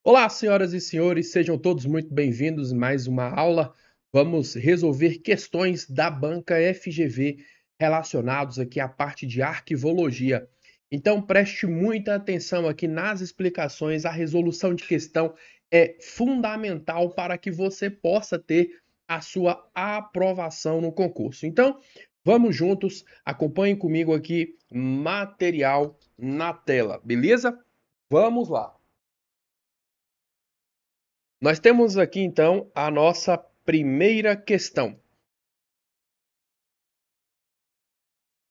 Olá, senhoras e senhores, sejam todos muito bem-vindos a mais uma aula. Vamos resolver questões da banca FGV relacionados aqui à parte de arquivologia. Então, preste muita atenção aqui nas explicações. A resolução de questão é fundamental para que você possa ter a sua aprovação no concurso. Então, vamos juntos, acompanhem comigo aqui material na tela, beleza? Vamos lá. Nós temos aqui então a nossa primeira questão.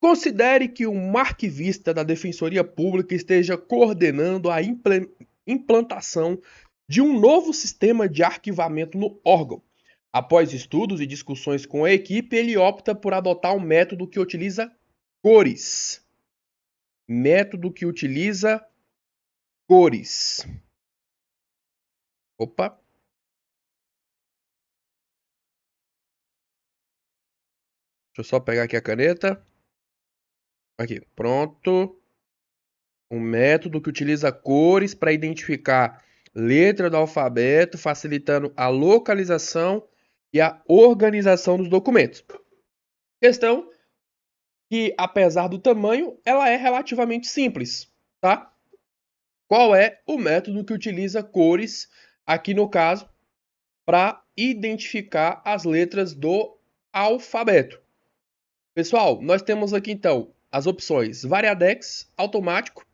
Considere que um arquivista da Defensoria Pública esteja coordenando a implantação de um novo sistema de arquivamento no órgão. Após estudos e discussões com a equipe, ele opta por adotar um método que utiliza cores. Método que utiliza cores. Opa. Deixa eu só pegar aqui a caneta. Aqui, pronto. Um método que utiliza cores para identificar letra do alfabeto, facilitando a localização e a organização dos documentos. Questão que, apesar do tamanho, ela é relativamente simples, tá? Qual é o método que utiliza cores, aqui no caso, para identificar as letras do alfabeto? Pessoal, nós temos aqui então as opções Variadex, automático,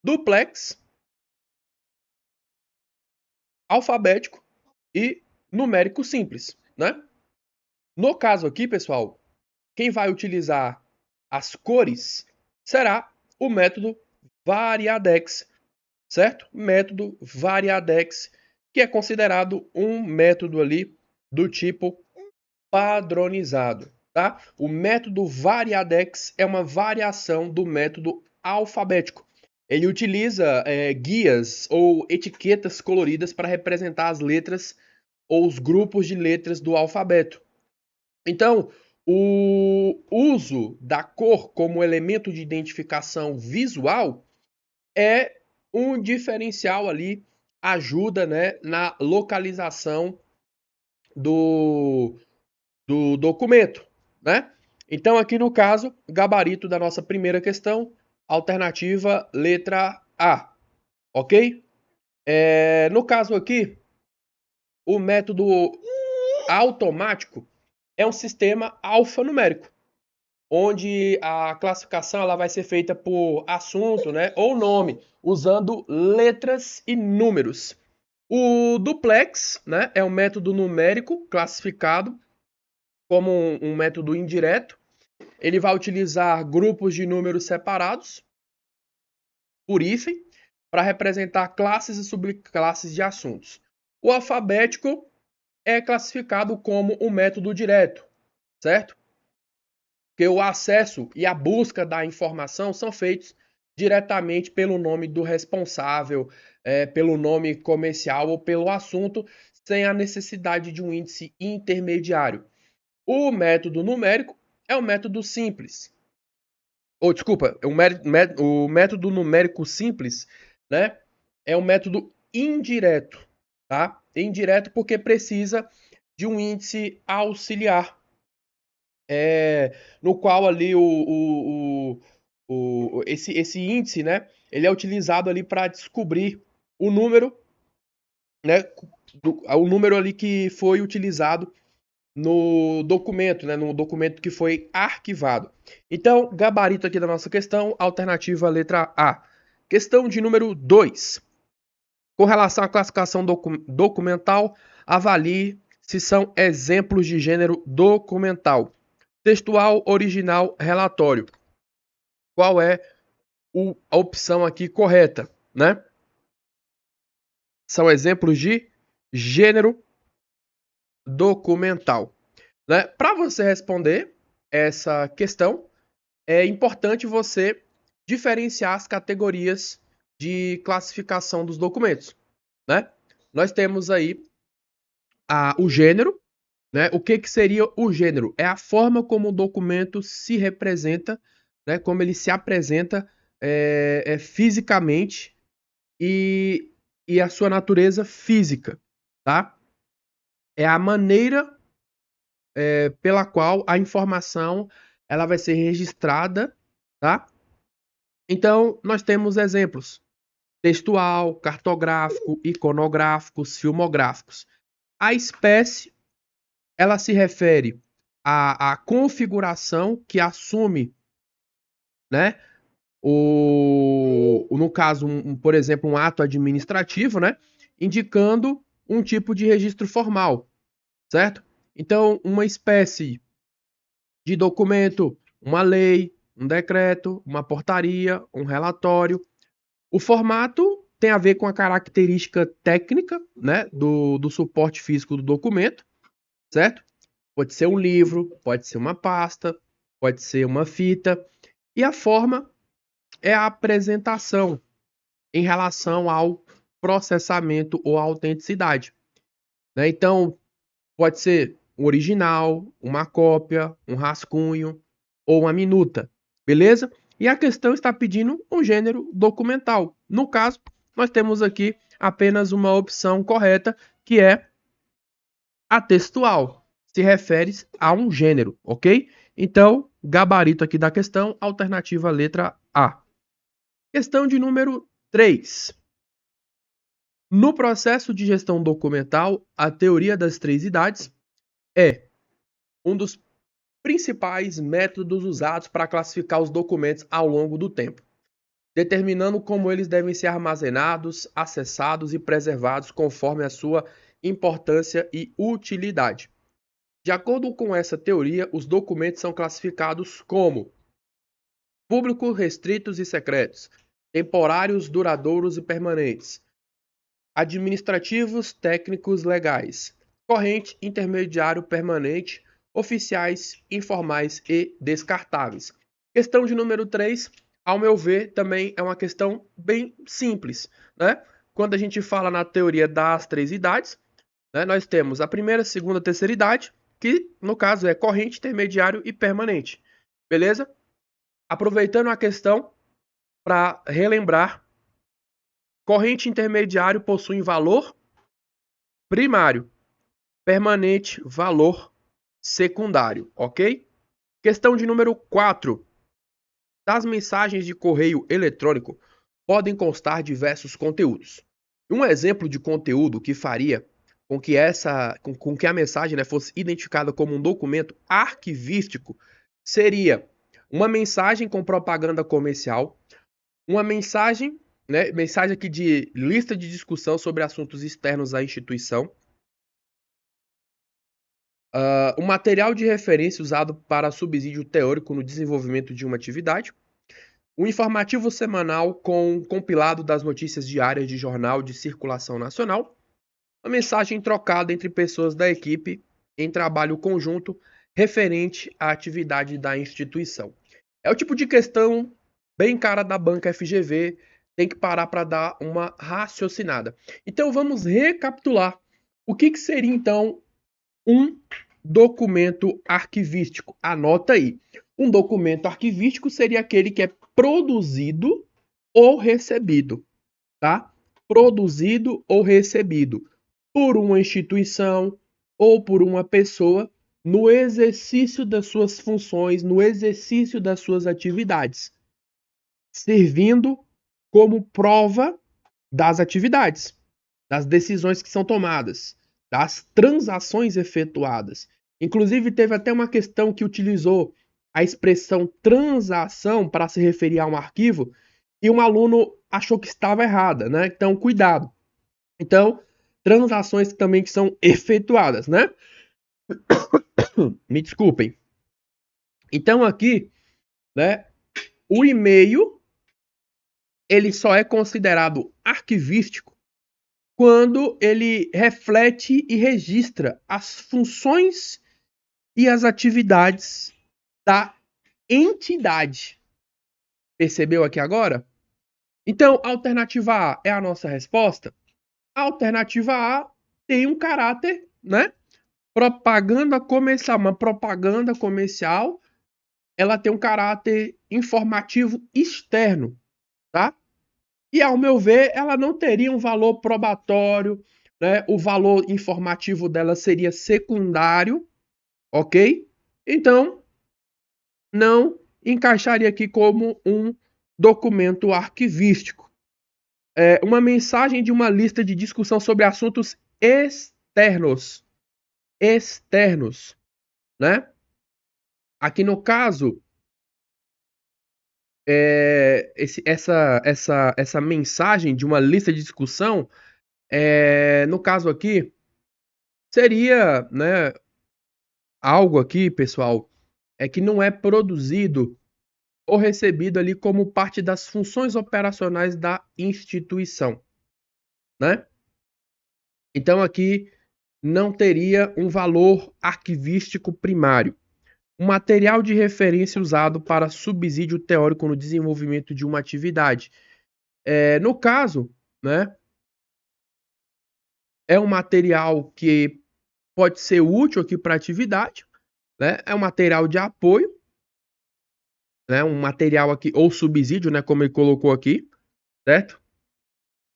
duplex, alfabético e numérico simples, né? No caso aqui, pessoal, quem vai utilizar as cores será o método Variadex, certo? Método Variadex, que é considerado um método ali do tipo padronizado, tá? O método Variadex é uma variação do método alfabético. Ele utiliza guias ou etiquetas coloridas para representar as letras ou os grupos de letras do alfabeto. Então, o uso da cor como elemento de identificação visual é um diferencial ali, ajuda, né, na localização do documento, né? Então, aqui no caso, gabarito da nossa primeira questão, alternativa letra A, ok? No caso aqui, o método automático é um sistema alfanumérico, onde a classificação ela vai ser feita por assunto, né, ou nome, usando letras e números. O duplex, né, é um método numérico classificado como um método indireto. Ele vai utilizar grupos de números separados por hífen para representar classes e subclasses de assuntos. O alfabético é classificado como um método direto, certo? Porque o acesso e a busca da informação são feitos diretamente pelo nome do responsável, pelo nome comercial ou pelo assunto, sem a necessidade de um índice intermediário. O método numérico é um método simples. Ou, desculpa, o método numérico simples, né, é um método indireto, tá? Indireto porque precisa de um índice auxiliar, no qual ali esse índice, né, ele é utilizado ali para descobrir o número, né, o número ali que foi utilizado no documento, né, no documento que foi arquivado. Então, gabarito aqui da nossa questão, alternativa letra A. Questão de número 2. Com relação à classificação documental, avalie se são exemplos de gênero documental. Textual, original, relatório. Qual é a opção aqui correta, né? São exemplos de gênero documental, né? Para você responder essa questão, é importante você diferenciar as categorias de classificação dos documentos, né? Nós temos aí o gênero, né? O que seria o gênero? É a forma como o documento se representa, né? Como ele se apresenta fisicamente e e a sua natureza física, tá? É a maneira pela qual a informação ela vai ser registrada, tá? Então, nós temos exemplos: textual, cartográfico, iconográficos, filmográficos. A espécie, ela se refere à configuração que assume, né? No caso, por exemplo, um ato administrativo, né? Indicando um tipo de registro formal, certo? Então, uma espécie de documento, uma lei, um decreto, uma portaria, um relatório. O formato tem a ver com a característica técnica, né, do suporte físico do documento, certo? Pode ser um livro, pode ser uma pasta, pode ser uma fita. E a forma é a apresentação em relação ao processamento ou autenticidade, né? Então, pode ser um original, uma cópia, um rascunho ou uma minuta, beleza? E a questão está pedindo um gênero documental. No caso, nós temos aqui apenas uma opção correta, que é a textual. Se refere a um gênero, ok? Então, gabarito aqui da questão, alternativa letra A. Questão de número 3. No processo de gestão documental, a teoria das três idades é um dos principais métodos usados para classificar os documentos ao longo do tempo, determinando como eles devem ser armazenados, acessados e preservados conforme a sua importância e utilidade. De acordo com essa teoria, os documentos são classificados como públicos, restritos e secretos, temporários, duradouros e permanentes, administrativos, técnicos, legais, corrente, intermediário, permanente, oficiais, informais e descartáveis. Questão de número 3, ao meu ver, também é uma questão bem simples, né? Quando a gente fala na teoria das três idades, né, nós temos a primeira, segunda, terceira idade, que no caso é corrente, intermediário e permanente. Beleza? Aproveitando a questão para relembrar, corrente e intermediário possuem valor primário, permanente, valor secundário, ok? Questão de número 4. Das mensagens de correio eletrônico podem constar diversos conteúdos. Um exemplo de conteúdo que faria com que a mensagem, né, fosse identificada como um documento arquivístico seria uma mensagem com propaganda comercial, uma mensagem, né, mensagem aqui de lista de discussão sobre assuntos externos à instituição, um material de referência usado para subsídio teórico no desenvolvimento de uma atividade, um informativo semanal com um compilado das notícias diárias de jornal de circulação nacional, uma mensagem trocada entre pessoas da equipe em trabalho conjunto referente à atividade da instituição. É o tipo de questão bem cara da banca FGV, tem que parar para dar uma raciocinada. Então vamos recapitular. O que seria então um documento arquivístico? Anota aí. Um documento arquivístico seria aquele que é produzido ou recebido, tá? Produzido ou recebido por uma instituição ou por uma pessoa no exercício das suas funções, no exercício das suas atividades, servindo como prova das atividades, das decisões que são tomadas, das transações efetuadas. Inclusive, teve até uma questão que utilizou a expressão transação para se referir a um arquivo e um aluno achou que estava errada, né? Então, cuidado. Então, transações também que são efetuadas, né? Me desculpem. Então, aqui, né, o e-mail ele só é considerado arquivístico quando ele reflete e registra as funções e as atividades da entidade. Percebeu aqui agora? Então, a alternativa A é a nossa resposta. A alternativa A tem um caráter, né? Propaganda comercial. Uma propaganda comercial, ela tem um caráter informativo externo, tá? E, ao meu ver, ela não teria um valor probatório, né? O valor informativo dela seria secundário, ok? Então, não encaixaria aqui como um documento arquivístico. Uma mensagem de uma lista de discussão sobre assuntos externos. Externos, né? Aqui no caso, essa mensagem de uma lista de discussão, no caso aqui, seria, né, algo aqui, pessoal, que não é produzido ou recebido ali como parte das funções operacionais da instituição, né? Então aqui não teria um valor arquivístico primário. Um material de referência usado para subsídio teórico no desenvolvimento de uma atividade. No caso, né, é um material que pode ser útil aqui para a atividade, né? É um material de apoio, né? Um material aqui, ou subsídio, né, como ele colocou aqui, certo?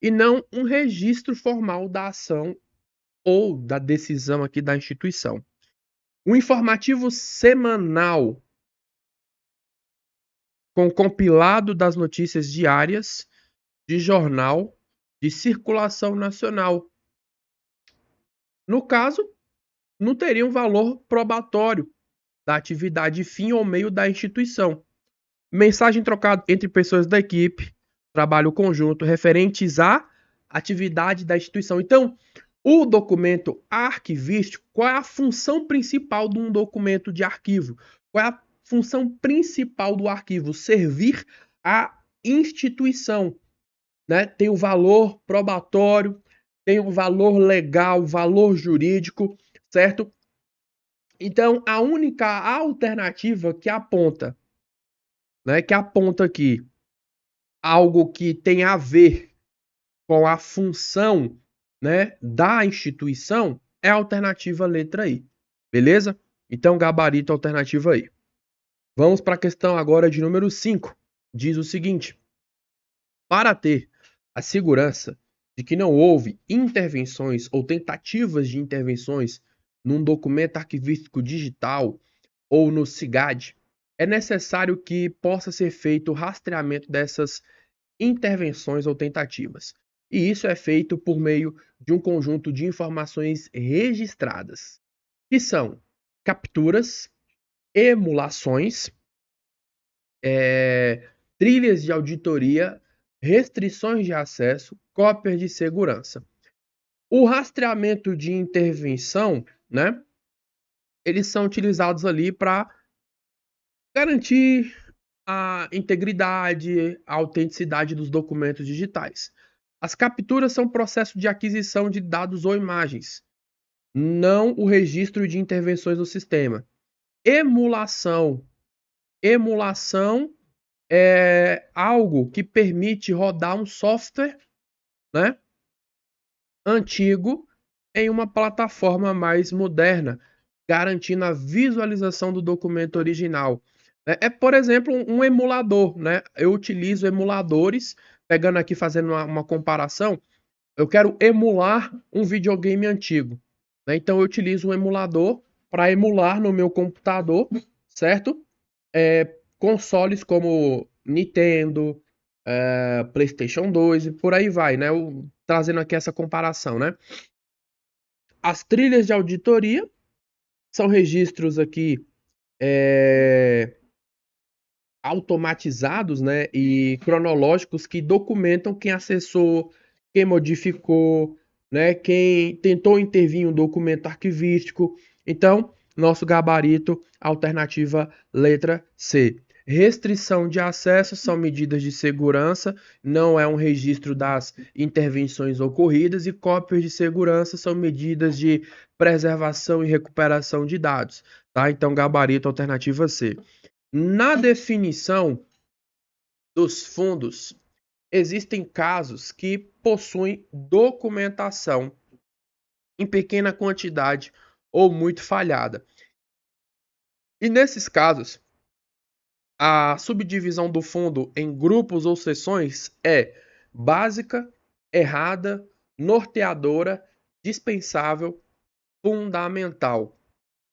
E não um registro formal da ação ou da decisão aqui da instituição. Um informativo semanal com compilado das notícias diárias de jornal de circulação nacional. No caso, não teria um valor probatório da atividade fim ou meio da instituição. Mensagem trocada entre pessoas da equipe, trabalho conjunto referentes à atividade da instituição. Então, o documento arquivístico, qual é a função principal de um documento de arquivo? Qual é a função principal do arquivo? Servir à instituição, né? Tem o valor probatório, tem o valor legal, valor jurídico, certo? Então, a única alternativa que aponta, né, que aponta aqui algo que tem a ver com a função, né, da instituição é a alternativa letra I. Beleza? Então, gabarito alternativa I. Vamos para a questão agora de número 5. Diz o seguinte: para ter a segurança de que não houve intervenções ou tentativas de intervenções num documento arquivístico digital ou no SIGAD, é necessário que possa ser feito o rastreamento dessas intervenções ou tentativas. E isso é feito por meio de um conjunto de informações registradas, que são capturas, emulações, trilhas de auditoria, restrições de acesso, cópias de segurança. O rastreamento de intervenção, né? Eles são utilizados ali para garantir a integridade, a autenticidade dos documentos digitais. As capturas são processo de aquisição de dados ou imagens, não o registro de intervenções no sistema. Emulação. Emulação é algo que permite rodar um software, né, antigo em uma plataforma mais moderna, garantindo a visualização do documento original. Por exemplo, um emulador, né? Eu utilizo emuladores, pegando aqui, fazendo uma comparação, eu quero emular um videogame antigo, né? Então eu utilizo um emulador para emular no meu computador, certo? Consoles como Nintendo, PlayStation 2 e por aí vai, né? Trazendo aqui essa comparação, né? As trilhas de auditoria são registros aqui automatizados, né, e cronológicos que documentam quem acessou, quem modificou, né, quem tentou intervir em um documento arquivístico. Então, nosso gabarito, alternativa letra C. Restrição de acesso são medidas de segurança, não é um registro das intervenções ocorridas, e cópias de segurança são medidas de preservação e recuperação de dados. Tá? Então, gabarito, alternativa C. Na definição dos fundos, existem casos que possuem documentação em pequena quantidade ou muito falhada. E nesses casos, a subdivisão do fundo em grupos ou seções é básica, errada, norteadora, dispensável, fundamental.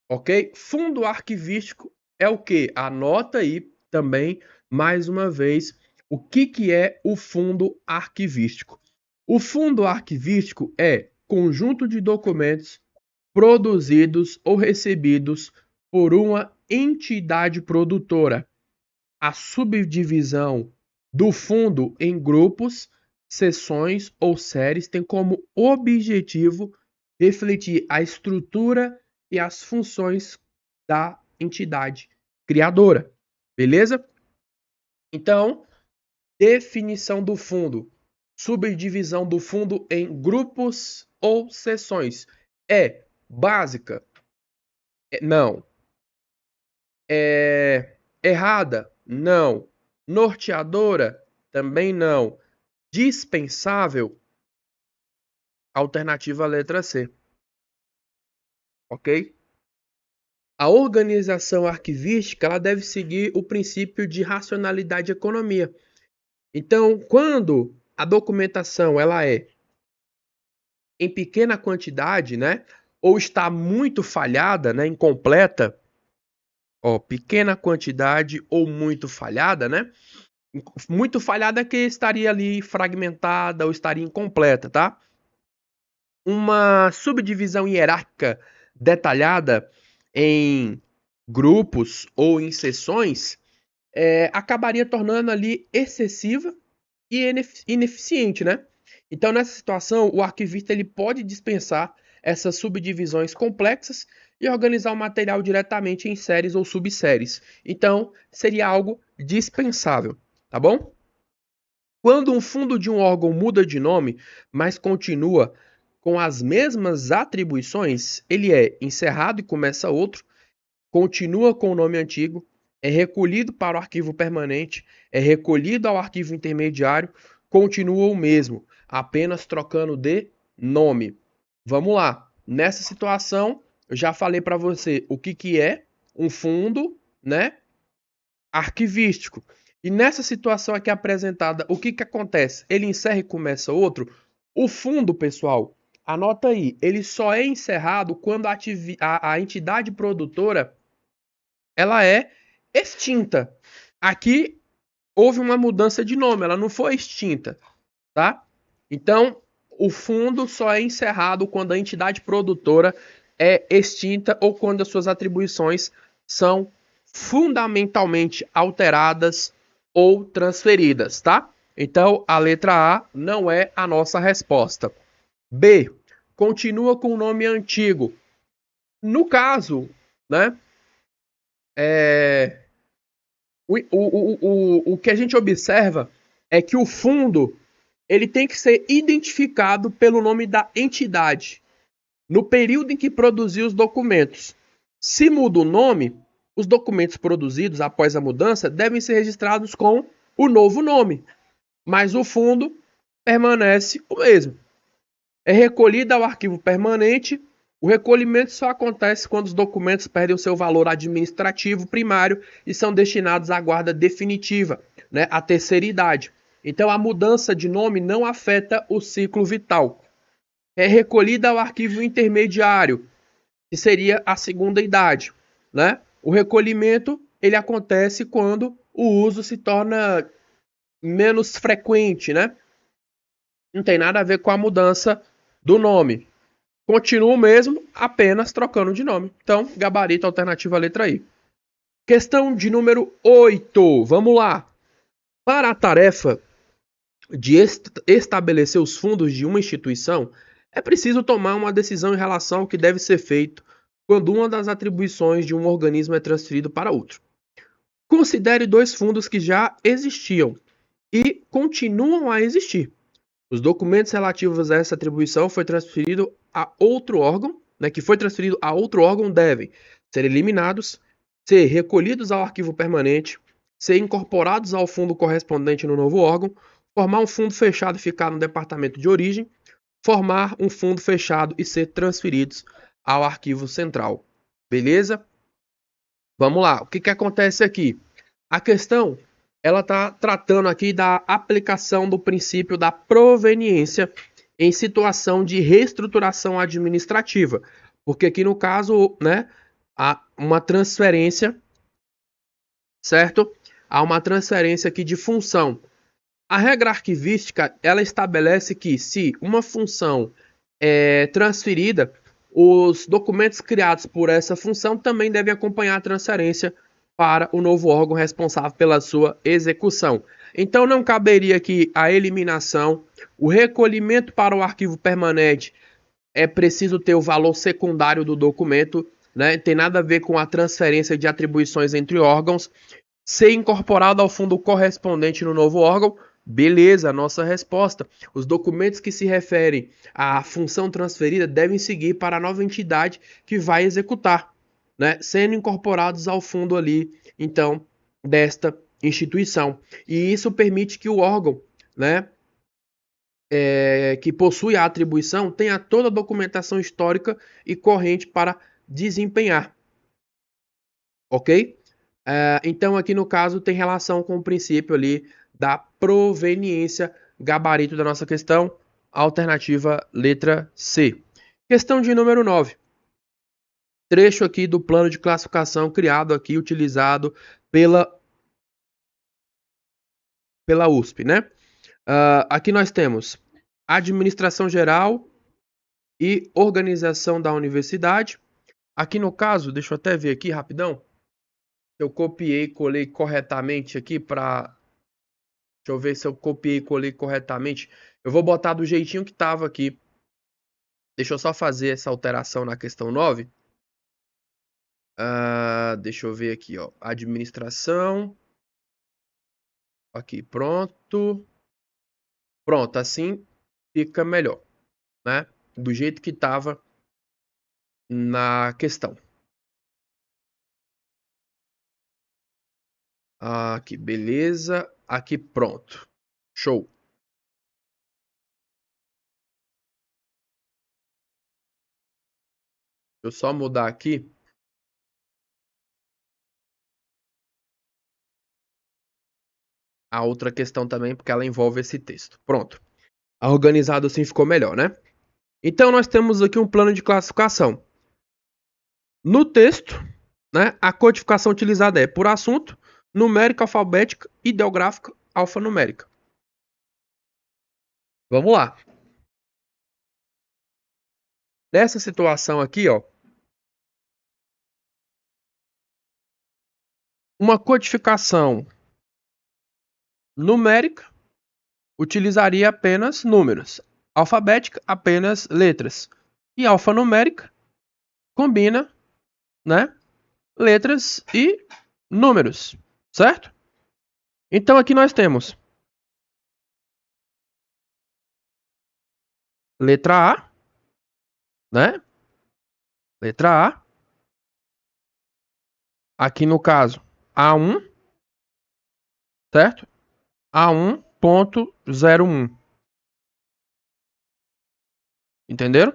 Ok? Fundo arquivístico é o que? Anota aí também, mais uma vez, o que é o fundo arquivístico. O fundo arquivístico é conjunto de documentos produzidos ou recebidos por uma entidade produtora. A subdivisão do fundo em grupos, seções ou séries tem como objetivo refletir a estrutura e as funções da entidade criadora. Beleza? Então, definição do fundo. Subdivisão do fundo em grupos ou seções. É básica? Não. É errada? Não. Norteadora? Também não. Dispensável? Alternativa letra C. Ok? A organização arquivística ela deve seguir o princípio de racionalidade e economia. Então, quando a documentação ela é em pequena quantidade, né, ou está muito falhada, né, incompleta, pequena quantidade ou muito falhada, né? Muito falhada que estaria ali fragmentada ou estaria incompleta, tá? Uma subdivisão hierárquica detalhada em grupos ou em seções acabaria tornando ali excessiva e ineficiente, né? Então, nessa situação, o arquivista ele pode dispensar essas subdivisões complexas e organizar o material diretamente em séries ou subséries. Então, seria algo dispensável, tá bom? Quando um fundo de um órgão muda de nome, mas continua com as mesmas atribuições, ele é encerrado e começa outro, continua com o nome antigo, é recolhido para o arquivo permanente, é recolhido ao arquivo intermediário, continua o mesmo, apenas trocando de nome. Vamos lá. Nessa situação, eu já falei para você o que é um fundo, né, arquivístico. E nessa situação aqui apresentada, o que acontece? Ele encerra e começa outro. O fundo, pessoal, anota aí, ele só é encerrado quando a entidade produtora ela é extinta. Aqui houve uma mudança de nome, ela não foi extinta, tá? Então, o fundo só é encerrado quando a entidade produtora é extinta ou quando as suas atribuições são fundamentalmente alteradas ou transferidas, tá? Então, a letra A não é a nossa resposta. B, continua com o nome antigo. No caso, né, o que a gente observa é que o fundo ele tem que ser identificado pelo nome da entidade no período em que produziu os documentos. Se muda o nome, os documentos produzidos após a mudança devem ser registrados com o novo nome, mas o fundo permanece o mesmo. É recolhido ao arquivo permanente. O recolhimento só acontece quando os documentos perdem o seu valor administrativo primário e são destinados à guarda definitiva, né, à terceira idade. Então, a mudança de nome não afeta o ciclo vital. É recolhida ao arquivo intermediário, que seria a segunda idade, né? O recolhimento ele acontece quando o uso se torna menos frequente, né? Não tem nada a ver com a mudança do nome. Continua o mesmo, apenas trocando de nome. Então, gabarito alternativa letra I. Questão de número 8. Vamos lá. Para a tarefa de estabelecer os fundos de uma instituição, é preciso tomar uma decisão em relação ao que deve ser feito quando uma das atribuições de um organismo é transferido para outro. Considere dois fundos que já existiam e continuam a existir. Os documentos relativos a essa atribuição foi transferido a outro órgão, né, que foi transferido a outro órgão devem ser eliminados, ser recolhidos ao arquivo permanente, ser incorporados ao fundo correspondente no novo órgão, formar um fundo fechado e ficar no departamento de origem, formar um fundo fechado e ser transferidos ao arquivo central. Beleza? Vamos lá. O que acontece aqui? A questão ela está tratando aqui da aplicação do princípio da proveniência em situação de reestruturação administrativa. Porque aqui no caso, né, há uma transferência, certo? Há uma transferência aqui de função. A regra arquivística, ela estabelece que se uma função é transferida, os documentos criados por essa função também devem acompanhar a transferência para o novo órgão responsável pela sua execução. Então não caberia aqui a eliminação, o recolhimento para o arquivo permanente é preciso ter o valor secundário do documento, né? Tem nada a ver com a transferência de atribuições entre órgãos, ser incorporado ao fundo correspondente no novo órgão. Beleza, nossa resposta. Os documentos que se referem à função transferida devem seguir para a nova entidade que vai executar, né? Sendo incorporados ao fundo ali, então, desta instituição. E isso permite que o órgão, né, que possui a atribuição tenha toda a documentação histórica e corrente para desempenhar. Ok? Então, aqui no caso, tem relação com o princípio ali da proveniência, gabarito da nossa questão, alternativa letra C. Questão de número 9. Trecho aqui do plano de classificação criado aqui, utilizado pela USP, né? Aqui nós temos administração geral e organização da universidade. Aqui no caso, deixa eu até ver aqui rapidão. Eu copiei e colei corretamente aqui para... Deixa eu ver se eu copiei e colei corretamente. Eu vou botar do jeitinho que estava aqui. Deixa eu só fazer essa alteração na questão 9. Deixa eu ver aqui, ó. Administração. Aqui, pronto. Pronto, assim fica melhor, né? Do jeito que estava na questão. Aqui, beleza. Aqui, pronto. Show. Deixa eu só mudar aqui. A outra questão também, porque ela envolve esse texto. Pronto. Organizado assim ficou melhor, né? Então, nós temos aqui um plano de classificação. No texto, né, a codificação utilizada é por assunto, numérica, alfabética, ideográfica, alfanumérica. Vamos lá. Nessa situação aqui, ó, uma codificação numérica utilizaria apenas números, alfabética apenas letras e alfanumérica combina, né, letras e números, certo? Então aqui nós temos letra A, né? Letra A. Aqui no caso, A1, certo? A1.01. Entenderam?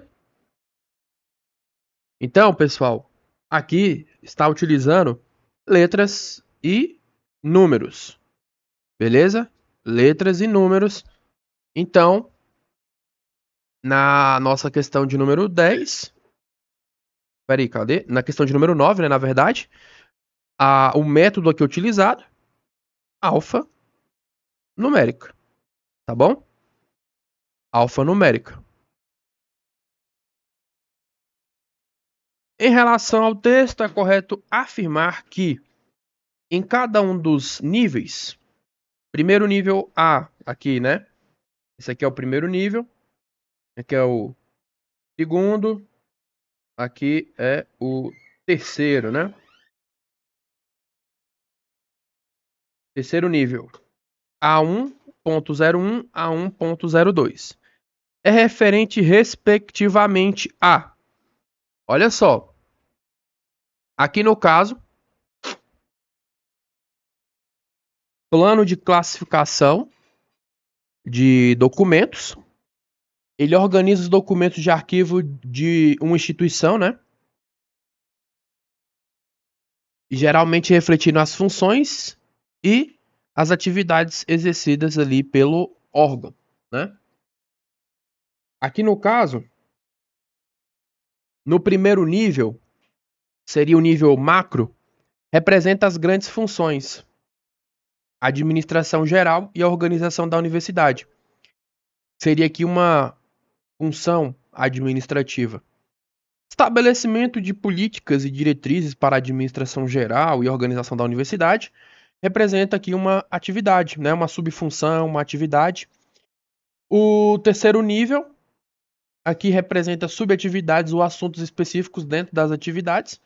Então, pessoal, aqui está utilizando letras e números. Beleza? Letras e números. Então, na nossa questão de número 10... Peraí, cadê? Na questão de número 9, né, na verdade, o método aqui utilizado, alfanumérica. Tá bom? Alfanumérica. Em relação ao texto, é correto afirmar que em cada um dos níveis, primeiro nível A, aqui, né? Esse aqui é o primeiro nível, aqui é o segundo, aqui é o terceiro, né? Terceiro nível, A1.01 a 1.02. É referente respectivamente a... Olha só, aqui no caso, plano de classificação de documentos. Ele organiza os documentos de arquivo de uma instituição, né? Geralmente refletindo as funções e as atividades exercidas ali pelo órgão, né? Aqui no caso, no primeiro nível, seria o nível macro, representa as grandes funções, a administração geral e a organização da universidade. Seria aqui uma função administrativa. Estabelecimento de políticas e diretrizes para a administração geral e organização da universidade representa aqui uma atividade, né? Uma subfunção, uma atividade. O terceiro nível aqui representa subatividades ou assuntos específicos dentro das atividades,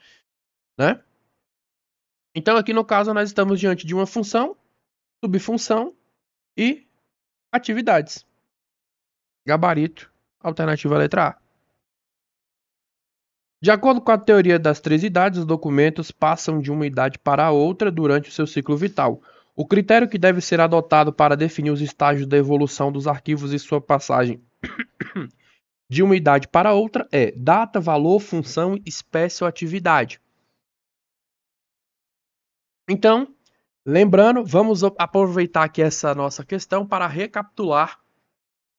né? Então aqui no caso nós estamos diante de uma função, subfunção e atividades. Gabarito, alternativa letra A. De acordo com a teoria das três idades, os documentos passam de uma idade para a outra durante o seu ciclo vital. O critério que deve ser adotado para definir os estágios da evolução dos arquivos e sua passagem de uma idade para outra é data, valor, função, espécie ou atividade. Então, lembrando, vamos aproveitar aqui essa nossa questão para recapitular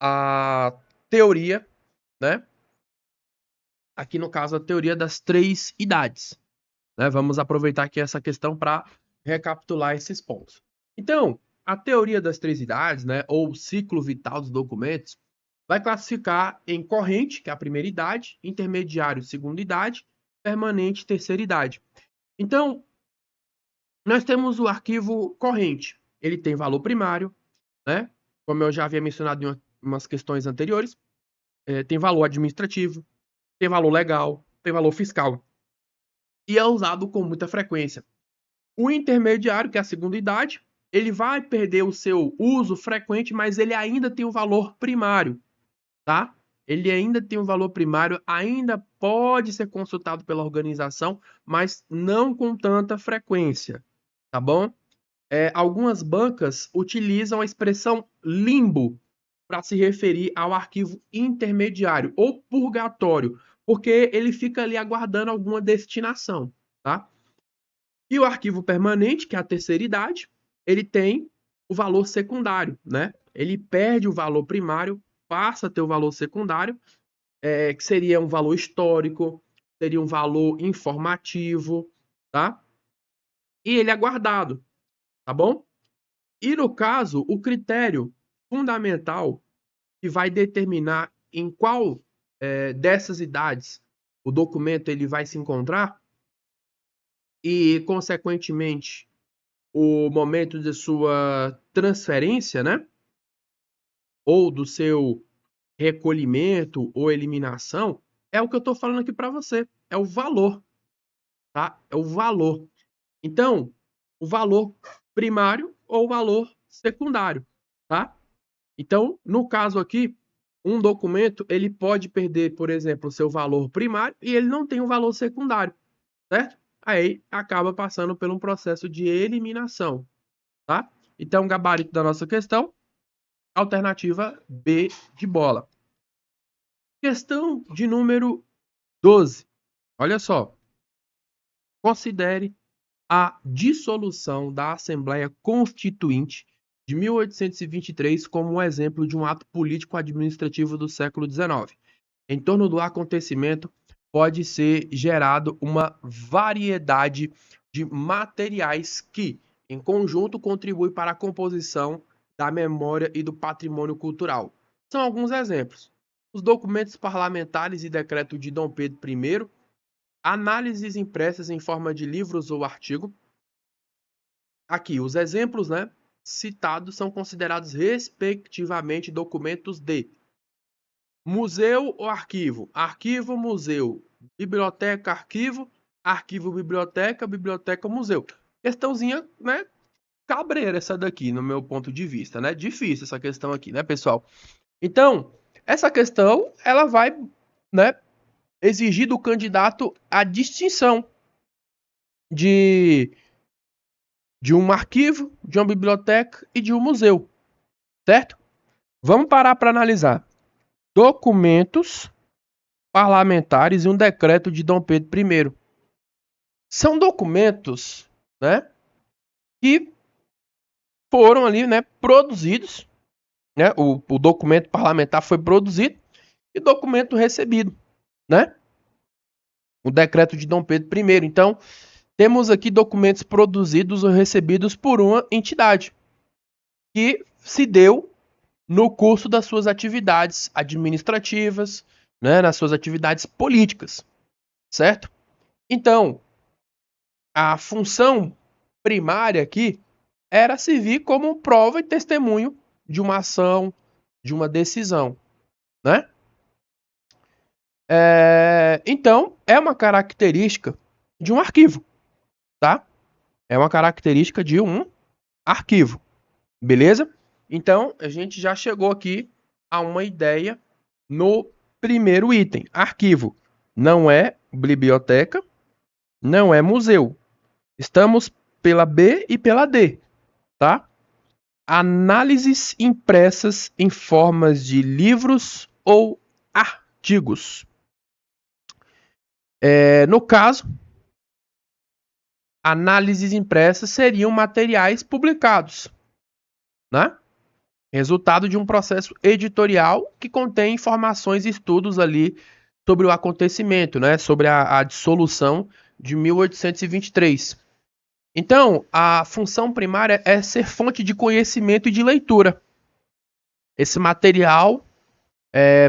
a teoria, né? Aqui no caso, a teoria das três idades. Né? Vamos aproveitar aqui essa questão para recapitular esses pontos. Então, a teoria das três idades, né, ou ciclo vital dos documentos, vai classificar em corrente, que é a primeira idade, intermediário, segunda idade, permanente, terceira idade. Então, nós temos o arquivo corrente. Ele tem valor primário, né? Como eu já havia mencionado em umas questões anteriores, tem valor administrativo, tem valor legal, tem valor fiscal. E é usado com muita frequência. O intermediário, que é a segunda idade, ele vai perder o seu uso frequente, mas ele ainda tem o valor primário, tá? Ele ainda tem um valor primário, ainda pode ser consultado pela organização, mas não com tanta frequência, tá bom? Algumas bancas utilizam a expressão limbo para se referir ao arquivo intermediário ou purgatório, porque ele fica ali aguardando alguma destinação, tá? E o arquivo permanente, que é a terceira idade, ele tem o valor secundário, né? Ele perde o valor primário, passa a ter o valor secundário, que seria um valor histórico, seria um valor informativo, tá? E ele é guardado, tá bom? E no caso, o critério fundamental que vai determinar em qual dessas idades o documento ele vai se encontrar e, consequentemente, o momento de sua transferência, né? Ou do seu recolhimento ou eliminação, é o que eu estou falando aqui para você. É o valor, tá? É o valor. Então, o valor primário ou o valor secundário, tá? Então, no caso aqui, um documento ele pode perder, por exemplo, o seu valor primário e ele não tem um valor secundário, certo? Aí acaba passando por um processo de eliminação, tá? Então, o gabarito da nossa questão, alternativa B de bola. Questão de número 12. Olha só. Considere a dissolução da Assembleia Constituinte de 1823 como um exemplo de um ato político-administrativo do século XIX. Em torno do acontecimento pode ser gerado uma variedade de materiais que, em conjunto, contribuem para a composição da memória e do patrimônio cultural. São alguns exemplos. Os documentos parlamentares e decreto de Dom Pedro I, análises impressas em forma de livros ou artigo. Aqui, os exemplos, né, citados são considerados respectivamente documentos de museu ou arquivo, arquivo, museu, biblioteca, arquivo, arquivo, biblioteca, biblioteca, museu. Questãozinha, né, cabreira essa daqui, no meu ponto de vista, né? Difícil essa questão aqui, né, pessoal? Então, essa questão, ela vai, né, exigir do candidato a distinção de um arquivo, de uma biblioteca e de um museu, certo? Vamos parar para analisar. Documentos parlamentares e um decreto de Dom Pedro I. São documentos, né, que foram ali, né, produzidos, né, o documento parlamentar foi produzido e documento recebido, né, o decreto de Dom Pedro I. Então, temos aqui documentos produzidos ou recebidos por uma entidade que se deu no curso das suas atividades administrativas, né, nas suas atividades políticas, certo? Então, a função primária aqui era servir como prova e testemunho de uma ação, de uma decisão, né? Então, é uma característica de um arquivo, tá? É uma característica de um arquivo, beleza? Então, a gente já chegou aqui a uma ideia no primeiro item. Arquivo não é biblioteca, não é museu. Estamos pela B e pela D, tá? Análises impressas em formas de livros ou artigos. No caso, análises impressas seriam materiais publicados, né? Resultado de um processo editorial que contém informações e estudos ali sobre o acontecimento, né? Sobre a dissolução de 1823. Então, a função primária é ser fonte de conhecimento e de leitura. Esse material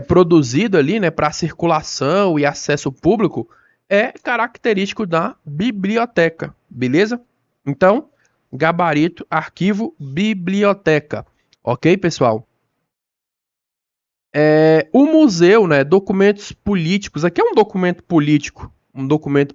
produzido ali, né, para circulação e acesso público é característico da biblioteca, beleza? Então, gabarito, arquivo, biblioteca. Ok, pessoal? O museu, né, documentos políticos, aqui é um documento político, um documento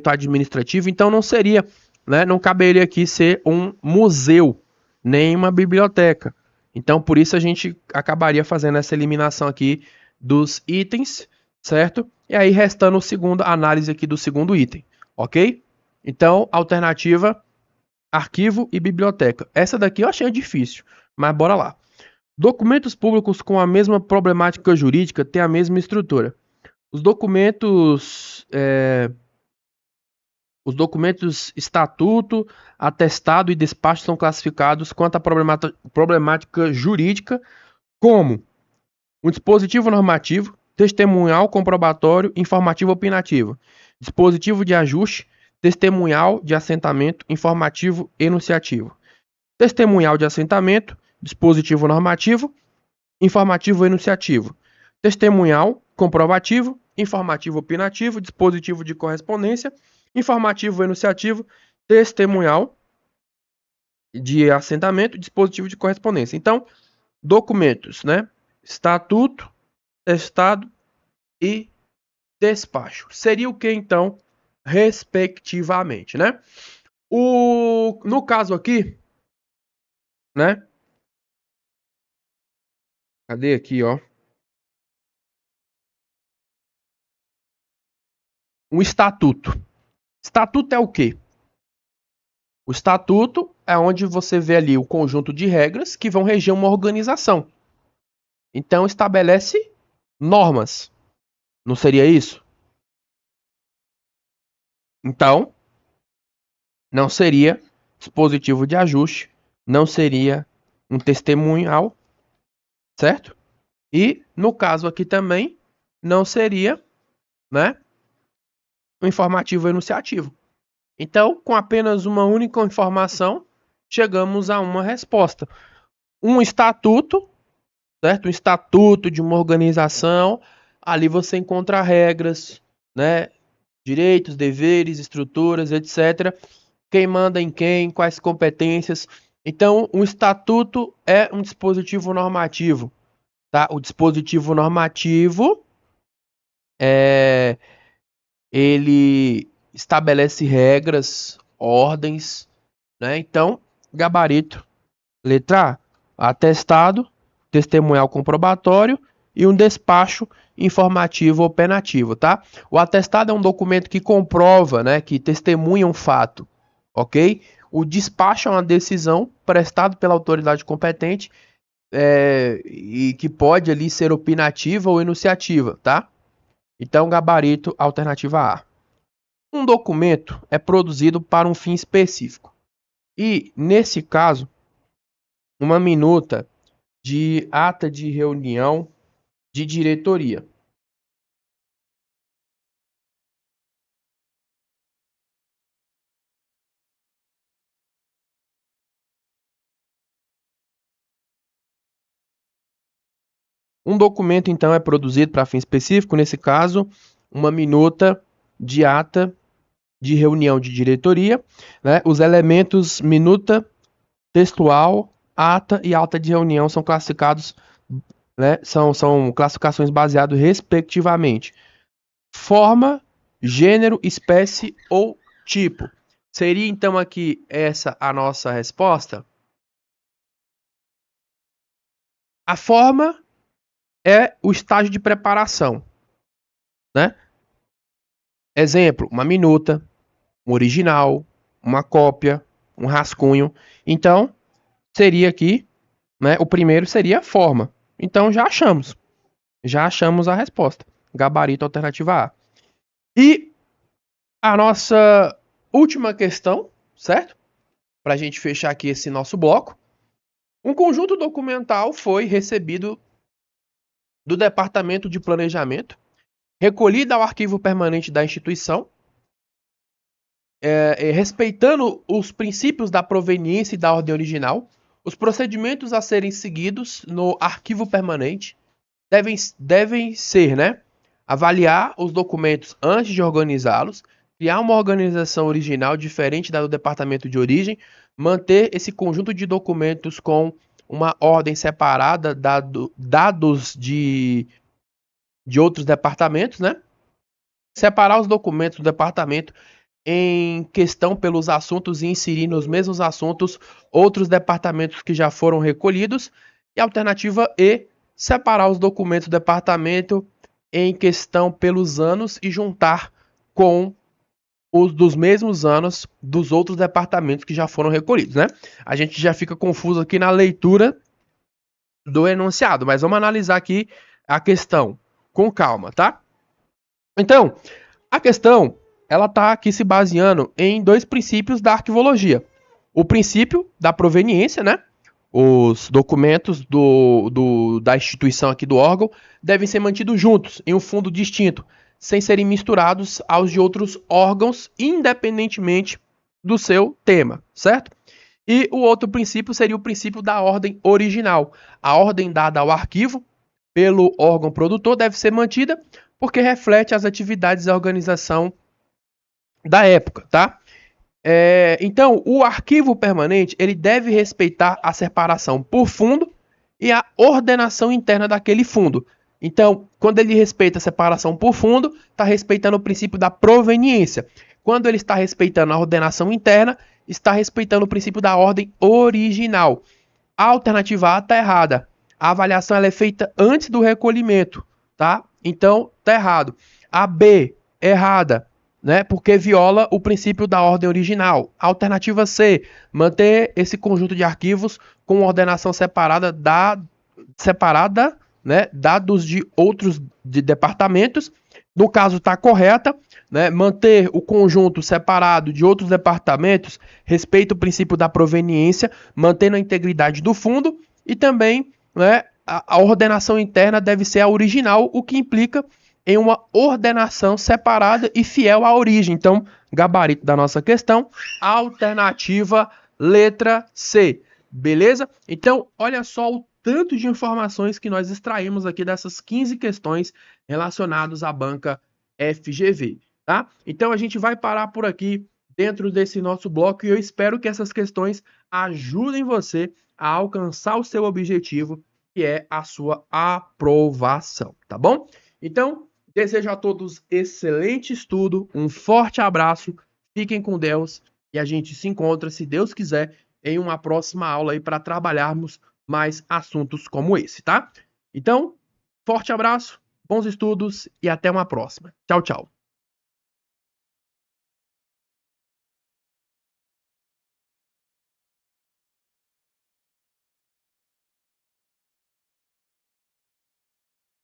administrativo, então não seria, né, não caberia aqui ser um museu, nem uma biblioteca. Então, por isso a gente acabaria fazendo essa eliminação aqui dos itens, certo? E aí restando a análise aqui do segundo item, ok? Então, alternativa, arquivo e biblioteca. Essa daqui eu achei difícil, mas bora lá. Documentos públicos com a mesma problemática jurídica têm a mesma estrutura. Os documentos estatuto, atestado e despacho são classificados quanto à problemática jurídica como um dispositivo normativo, testemunhal, comprobatório, informativo opinativo, dispositivo de ajuste, testemunhal de assentamento, informativo enunciativo, testemunhal de assentamento, dispositivo normativo, informativo enunciativo, testemunhal, comprovativo, informativo opinativo, dispositivo de correspondência, informativo enunciativo, testemunhal de assentamento, dispositivo de correspondência. Então, documentos, né? Estatuto, testado e despacho. Seria o que, então, respectivamente, né? No caso aqui, né? Cadê aqui, ó? Um estatuto. Estatuto é o quê? O estatuto é onde você vê ali o conjunto de regras que vão reger uma organização. Então, estabelece normas. Não seria isso? Então, não seria dispositivo de ajuste, não seria um testemunhal, certo? E, no caso aqui também, não seria, né, um informativo enunciativo. Então, com apenas uma única informação, chegamos a uma resposta. Um estatuto, certo? Um estatuto de uma organização, ali você encontra regras, né, direitos, deveres, estruturas, etc. Quem manda em quem, quais competências. Então, um estatuto é um dispositivo normativo, tá? O dispositivo normativo ele estabelece regras, ordens, né? Então, gabarito, letra A, atestado, testemunhal comprobatório e um despacho informativo ou penativo, tá? O atestado é um documento que comprova, né, que testemunha um fato, ok? O despacho é uma decisão prestada pela autoridade competente e que pode ali ser opinativa ou enunciativa, tá? Então, gabarito, alternativa A. Um documento é produzido para um fim específico E, nesse caso, uma minuta de ata de reunião de diretoria. Um documento, então, é produzido para fim específico, nesse caso, uma minuta de ata de reunião de diretoria, né? Os elementos minuta, textual, ata e ata de reunião são classificados, né? São classificações baseadas respectivamente. Forma, gênero, espécie ou tipo. Seria então aqui essa a nossa resposta? A forma é o estágio de preparação, né? Exemplo, uma minuta, um original, uma cópia, um rascunho. Então, seria aqui, né? O primeiro seria a forma. Então, já achamos a resposta. Gabarito alternativa A. E a nossa última questão, certo? Para a gente fechar aqui esse nosso bloco. Um conjunto documental foi recebido do Departamento de Planejamento, recolhido ao arquivo permanente da instituição, respeitando os princípios da proveniência e da ordem original. Os procedimentos a serem seguidos no arquivo permanente devem ser, né? Avaliar os documentos antes de organizá-los, criar uma organização original diferente da do departamento de origem, manter esse conjunto de documentos com uma ordem separada, dados de outros departamentos, né? Separar os documentos do departamento em questão pelos assuntos e inserir nos mesmos assuntos outros departamentos que já foram recolhidos. E a alternativa E, separar os documentos do departamento em questão pelos anos e juntar com os dos mesmos anos dos outros departamentos que já foram recolhidos, né? A gente já fica confuso aqui na leitura do enunciado, mas vamos analisar aqui a questão com calma, tá? Então, a questão, ela está aqui se baseando em dois princípios da arquivologia. O princípio da proveniência, né? Os documentos da instituição aqui do órgão devem ser mantidos juntos, em um fundo distinto, sem serem misturados aos de outros órgãos, independentemente do seu tema, certo? E o outro princípio seria o princípio da ordem original. A ordem dada ao arquivo pelo órgão produtor deve ser mantida porque reflete as atividades da organização da época, tá? Então, o arquivo permanente ele deve respeitar a separação por fundo e a ordenação interna daquele fundo. Então, quando ele respeita a separação por fundo, está respeitando o princípio da proveniência. Quando ele está respeitando a ordenação interna, está respeitando o princípio da ordem original. A alternativa A está errada. A avaliação ela é feita antes do recolhimento, tá? Então, está errado. A B, errada, né? Porque viola o princípio da ordem original. A alternativa C, manter esse conjunto de arquivos com ordenação separada, né? Dados de outros departamentos. No caso, está correta, né? Manter o conjunto separado de outros departamentos respeita o princípio da proveniência, mantendo a integridade do fundo e também, né, a ordenação interna deve ser a original, o que implica em uma ordenação separada e fiel à origem. Então, gabarito da nossa questão, alternativa letra C. Beleza? Então, olha só o tanto de informações que nós extraímos aqui dessas 15 questões relacionadas à banca FGV, tá? Então, a gente vai parar por aqui dentro desse nosso bloco e eu espero que essas questões ajudem você a alcançar o seu objetivo, que é a sua aprovação, tá bom? Então, desejo a todos excelente estudo, um forte abraço, fiquem com Deus e a gente se encontra, se Deus quiser, em uma próxima aula aí para trabalharmos mais assuntos como esse, tá? Então, forte abraço, bons estudos e até uma próxima. Tchau, tchau.